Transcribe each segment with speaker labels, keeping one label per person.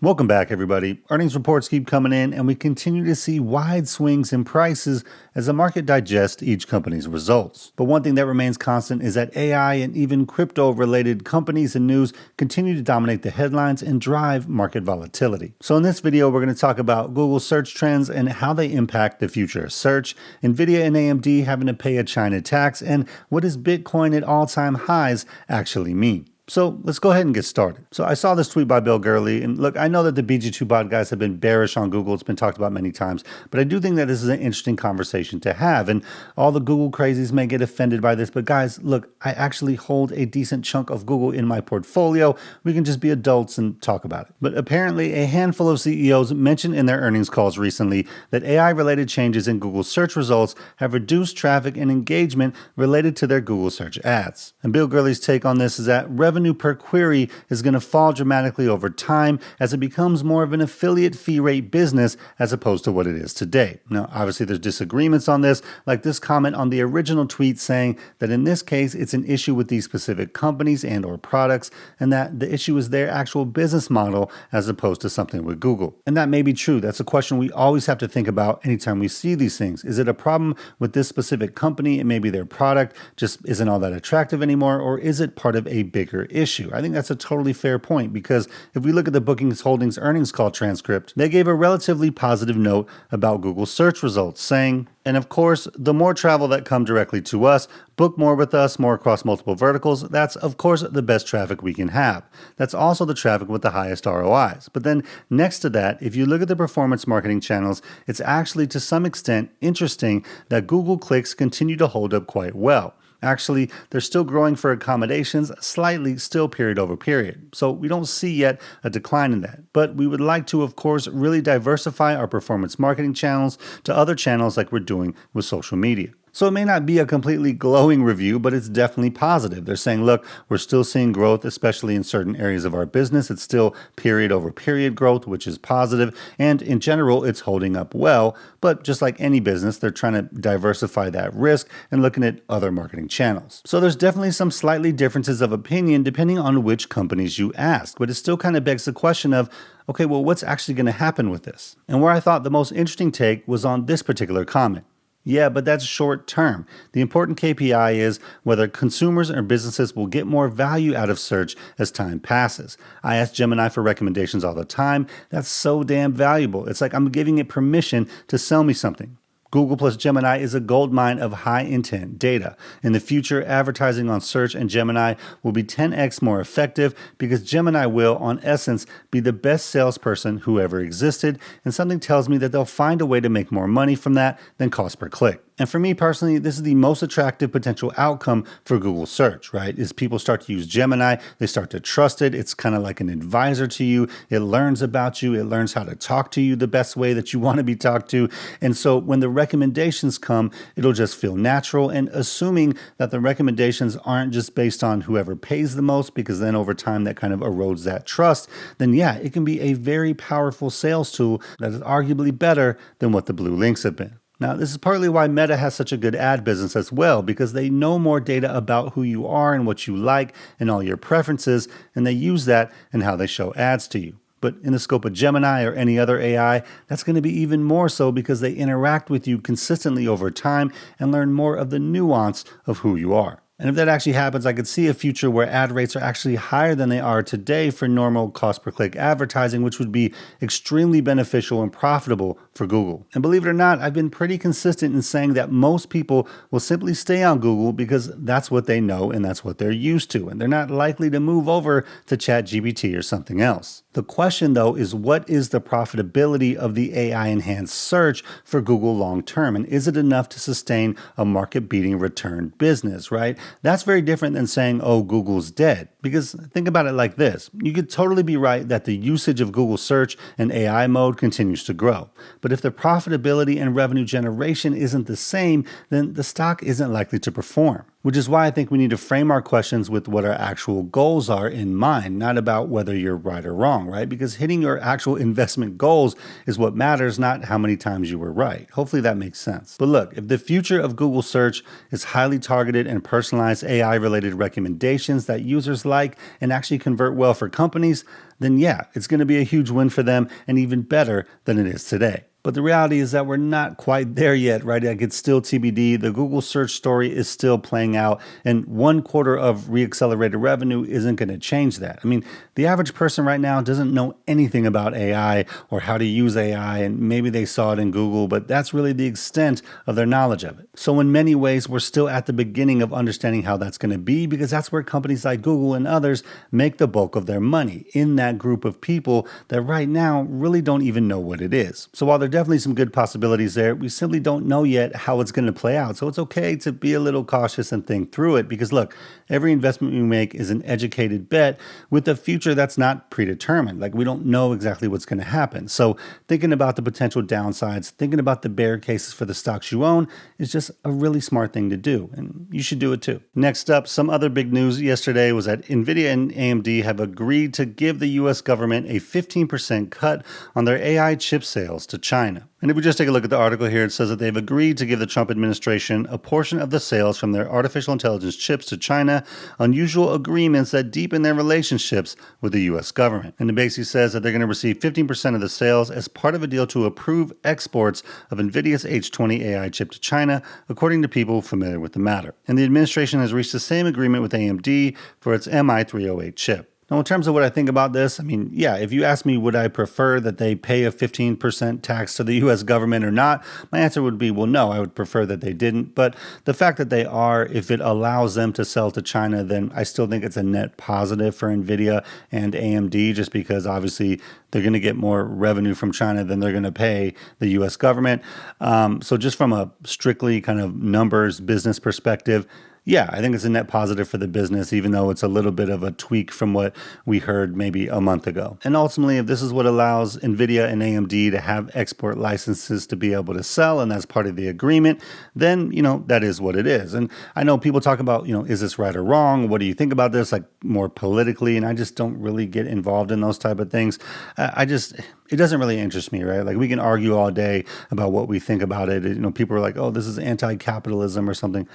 Speaker 1: Welcome back, everybody. Earnings reports keep coming in, and we continue to see wide swings in prices as the market digests each company's results. But one thing that remains constant is that AI and even crypto-related companies and news continue to dominate the headlines and drive market volatility. So in this video, we're going to talk about Google search trends and how they impact the future of search, Nvidia and AMD having to pay a China tax, and what does Bitcoin at all-time highs actually mean. So let's go ahead and get started. So I saw this tweet by Bill Gurley, and look, I know that the BG2Bot guys have been bearish on Google. It's been talked about many times, but I do think that this is an interesting conversation to have, and all the Google crazies may get offended by this, but guys, look, I actually hold a decent chunk of Google in my portfolio. We can just be adults and talk about it. But apparently, a handful of CEOs mentioned in their earnings calls recently that AI-related changes in Google search results have reduced traffic and engagement related to their Google search ads. And Bill Gurley's take on this is that revenue per query is going to fall dramatically over time as it becomes more of an affiliate fee rate business as opposed to what it is today. Now, obviously there's disagreements on this, like this comment on the original tweet saying that in this case, it's an issue with these specific companies and or products, and that the issue is their actual business model as opposed to something with Google. And that may be true. That's a question we always have to think about anytime we see these things. Is it a problem with this specific company and maybe their product just isn't all that attractive anymore, or is it part of a bigger issue? I think that's a totally fair point, because if we look at the Bookings Holdings earnings call transcript, they gave a relatively positive note about Google search results, saying, and of course, the more travel that come directly to us, book more with us, more across multiple verticals, that's of course the best traffic we can have. That's also the traffic with the highest ROIs. But then next to that, if you look at the performance marketing channels, it's actually to some extent interesting that Google clicks continue to hold up quite well. Actually, they're still growing for accommodations, slightly still period over period. So we don't see yet a decline in that. But we would like to, of course, really diversify our performance marketing channels to other channels like we're doing with social media. So it may not be a completely glowing review, but it's definitely positive. They're saying, look, we're still seeing growth, especially in certain areas of our business. It's still period over period growth, which is positive. And in general, it's holding up well. But just like any business, they're trying to diversify that risk and looking at other marketing channels. So there's definitely some slightly differences of opinion depending on which companies you ask. But it still kind of begs the question of, okay, well, what's actually going to happen with this? And where I thought the most interesting take was on this particular comment. Yeah, but that's short term. The important KPI is whether consumers or businesses will get more value out of search as time passes. I ask Gemini for recommendations all the time. That's so damn valuable. It's like I'm giving it permission to sell me something. Google plus Gemini is a goldmine of high-intent data. In the future, advertising on search and Gemini will be 10x more effective because Gemini will, on essence, be the best salesperson who ever existed, and something tells me that they'll find a way to make more money from that than cost per click. And for me personally, this is the most attractive potential outcome for Google search, right? Is people start to use Gemini, they start to trust it. It's kind of like an advisor to you. It learns about you. It learns how to talk to you the best way that you want to be talked to. And so when the recommendations come, it'll just feel natural. And assuming that the recommendations aren't just based on whoever pays the most, because then over time that kind of erodes that trust, then yeah, it can be a very powerful sales tool that is arguably better than what the blue links have been. Now, this is partly why Meta has such a good ad business as well, because they know more data about who you are and what you like and all your preferences, and they use that in how they show ads to you. But in the scope of Gemini or any other AI, that's going to be even more so because they interact with you consistently over time and learn more of the nuance of who you are. And if that actually happens, I could see a future where ad rates are actually higher than they are today for normal cost per click advertising, which would be extremely beneficial and profitable for Google. And believe it or not, I've been pretty consistent in saying that most people will simply stay on Google because that's what they know and that's what they're used to. And they're not likely to move over to ChatGPT or something else. The question, though, is what is the profitability of the AI-enhanced search for Google long term? And is it enough to sustain a market-beating return business, right? That's very different than saying, oh, Google's dead. Because think about it like this. You could totally be right that the usage of Google search in AI mode continues to grow. But if the profitability and revenue generation isn't the same, then the stock isn't likely to perform. Which is why I think we need to frame our questions with what our actual goals are in mind, not about whether you're right or wrong, right? Because hitting your actual investment goals is what matters, not how many times you were right. Hopefully that makes sense. But look, if the future of Google search is highly targeted and personalized personalized AI related recommendations that users like and actually convert well for companies, then yeah, it's going to be a huge win for them and even better than it is today. But the reality is that we're not quite there yet, right? Like it's still TBD. The Google search story is still playing out, and 1/4 of reaccelerated revenue isn't going to change that. I mean, the average person right now doesn't know anything about AI or how to use AI, and maybe they saw it in Google, but that's really the extent of their knowledge of it. So in many ways, we're still at the beginning of understanding how that's going to be, because that's where companies like Google and others make the bulk of their money, in that group of people that right now really don't even know what it is. So while there definitely some good possibilities there, we simply don't know yet how it's going to play out. So it's okay to be a little cautious and think through it, because look, every investment we make is an educated bet with a future that's not predetermined. Like we don't know exactly what's going to happen. So thinking about the potential downsides, thinking about the bear cases for the stocks you own is just a really smart thing to do, and you should do it too. Next up, some other big news yesterday was that Nvidia and AMD have agreed to give the US government a 15% cut on their AI chip sales to China. And if we just take a look at the article here, it says that they've agreed to give the Trump administration a portion of the sales from their artificial intelligence chips to China, unusual agreements that deepen their relationships with the U.S. government. And it basically says that they're going to receive 15% of the sales as part of a deal to approve exports of NVIDIA's H20 AI chip to China, according to people familiar with the matter. And the administration has reached the same agreement with AMD for its MI308 chip. Now, in terms of what I think about this, I mean, yeah, if you ask me, would I prefer that they pay a 15% tax to the U.S. government or not? My answer would be, well, no, I would prefer that they didn't. But the fact that they are, if it allows them to sell to China, then I still think it's a net positive for NVIDIA and AMD, just because obviously they're going to get more revenue from China than they're going to pay the U.S. government. So just from a strictly kind of numbers business perspective, yeah, I think it's a net positive for the business, even though it's a little bit of a tweak from what we heard maybe a month ago. And ultimately, if this is what allows NVIDIA and AMD to have export licenses to be able to sell, and that's part of the agreement, then, that is what it is. And I know people talk about, is this right or wrong? What do you think about this? Like more politically, and I just don't really get involved in those type of things. It doesn't really interest me, right? Like we can argue all day about what we think about it. People are like, oh, this is anti-capitalism or something.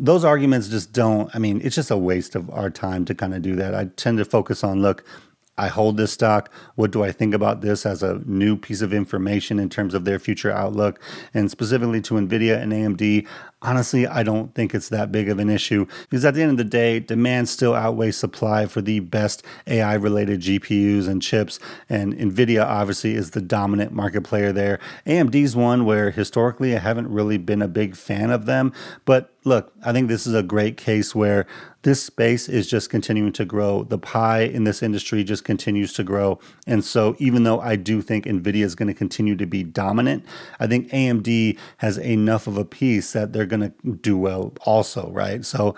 Speaker 1: Those arguments just don't, it's just a waste of our time to kind of do that. I tend to focus on, look, I hold this stock. What do I think about this as a new piece of information in terms of their future outlook? And specifically to NVIDIA and AMD, honestly, I don't think it's that big of an issue, because at the end of the day, demand still outweighs supply for the best AI-related GPUs and chips, and NVIDIA obviously is the dominant market player there. AMD's one where historically I haven't really been a big fan of them, but look, I think this is a great case where this space is just continuing to grow. The pie in this industry just continues to grow. And so even though I do think NVIDIA is going to continue to be dominant, I think AMD has enough of a piece that they're going to do well also, right? So,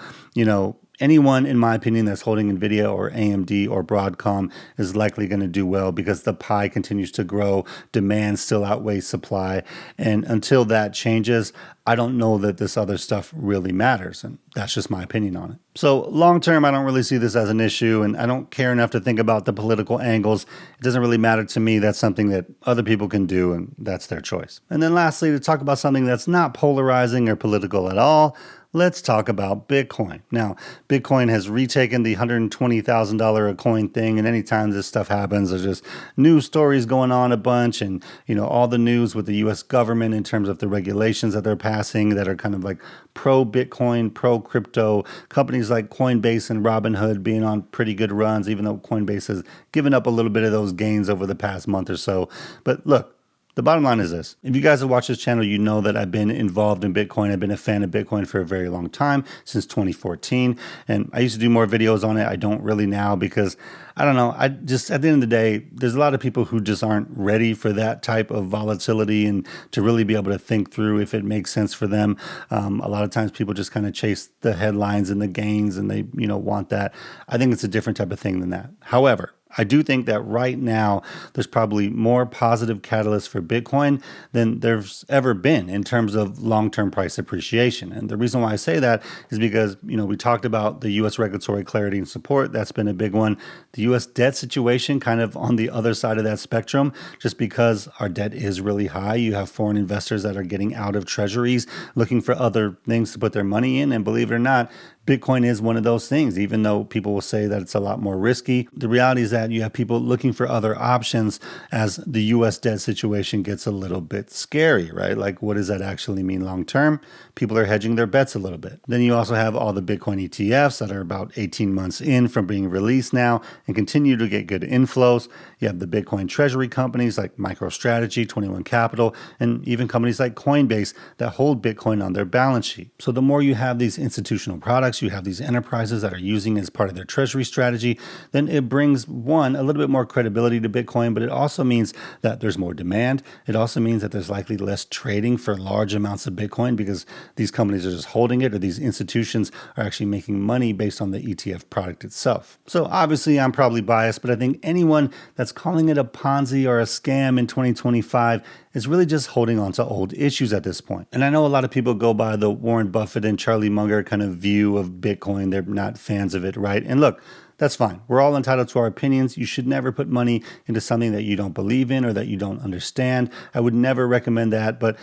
Speaker 1: anyone, in my opinion, that's holding NVIDIA or AMD or Broadcom is likely going to do well, because the pie continues to grow. Demand still outweighs supply. And until that changes, I don't know that this other stuff really matters. And that's just my opinion on it. So long term, I don't really see this as an issue, and I don't care enough to think about the political angles. It doesn't really matter to me. That's something that other people can do, and that's their choice. And then lastly, to talk about something that's not polarizing or political at all, let's talk about Bitcoin. Now, Bitcoin has retaken the $120,000 a coin thing, and anytime this stuff happens, there's just news stories going on a bunch, and all the news with the U.S. government in terms of the regulations that they're passing that are kind of like pro-Bitcoin, pro-crypto. Companies like Coinbase and Robinhood being on pretty good runs, even though Coinbase has given up a little bit of those gains over the past month or so. But look, the bottom line is this. If you guys have watched this channel, you know that I've been involved in Bitcoin. I've been a fan of Bitcoin for a very long time, since 2014. And I used to do more videos on it. I don't really now, because I don't know. I just, at the end of the day, there's a lot of people who just aren't ready for that type of volatility and to really be able to think through if it makes sense for them. A lot of times people just kind of chase the headlines and the gains, and they, want that. I think it's a different type of thing than that. However, I do think that right now there's probably more positive catalysts for Bitcoin than there's ever been in terms of long-term price appreciation. And the reason why I say that is because, we talked about the U.S. regulatory clarity and support. That's been a big one. The U.S. debt situation kind of on the other side of that spectrum, just because our debt is really high. You have foreign investors that are getting out of treasuries, looking for other things to put their money in. And believe it or not, Bitcoin is one of those things, even though people will say that it's a lot more risky. The reality is that you have people looking for other options as the US debt situation gets a little bit scary, right? Like, what does that actually mean long term? People are hedging their bets a little bit. Then you also have all the Bitcoin ETFs that are about 18 months in from being released now and continue to get good inflows. You have the Bitcoin treasury companies like MicroStrategy, 21 Capital, and even companies like Coinbase that hold Bitcoin on their balance sheet. So the more you have these institutional products, you have these enterprises that are using it as part of their treasury strategy, then it brings, one, a little bit more credibility to Bitcoin, but it also means that there's more demand. It also means that there's likely less trading for large amounts of Bitcoin because these companies are just holding it, or these institutions are actually making money based on the ETF product itself. So obviously I'm probably biased, but I think anyone that's calling it a Ponzi or a scam in 2025 is really just holding on to old issues at this point. And I know a lot of people go by the Warren Buffett and Charlie Munger kind of view of Bitcoin. They're not fans of it, right? And look, that's fine. We're all entitled to our opinions. You should never put money into something that you don't believe in or that you don't understand. I would never recommend that. But,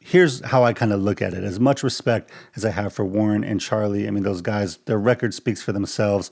Speaker 1: here's how I kind of look at it. As much respect as I have for Warren and Charlie, I mean, those guys, their record speaks for themselves.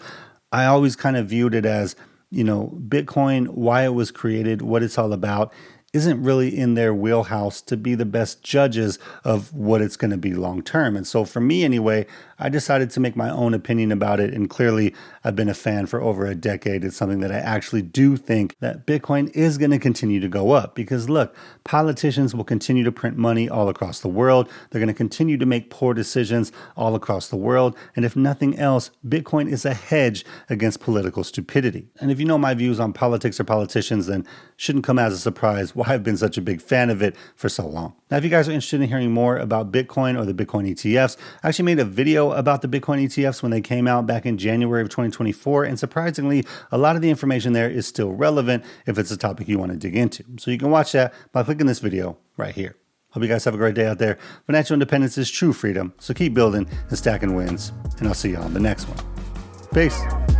Speaker 1: I always kind of viewed it as, Bitcoin, why it was created, what it's all about, isn't really in their wheelhouse to be the best judges of what it's going to be long term. And so for me anyway, I decided to make my own opinion about it. And clearly I've been a fan for over a decade. It's something that I actually do think that Bitcoin is going to continue to go up because look, politicians will continue to print money all across the world. They're going to continue to make poor decisions all across the world. And if nothing else, Bitcoin is a hedge against political stupidity. And if you know my views on politics or politicians, then shouldn't come as a surprise why I've been such a big fan of it for so long. Now, if you guys are interested in hearing more about Bitcoin or the Bitcoin ETFs, I actually made a video about the Bitcoin ETFs when they came out back in January of 2024. And surprisingly, a lot of the information there is still relevant if it's a topic you want to dig into. So you can watch that by clicking this video right here. Hope you guys have a great day out there. Financial independence is true freedom. So keep building and stacking wins. And I'll see you on the next one. Peace.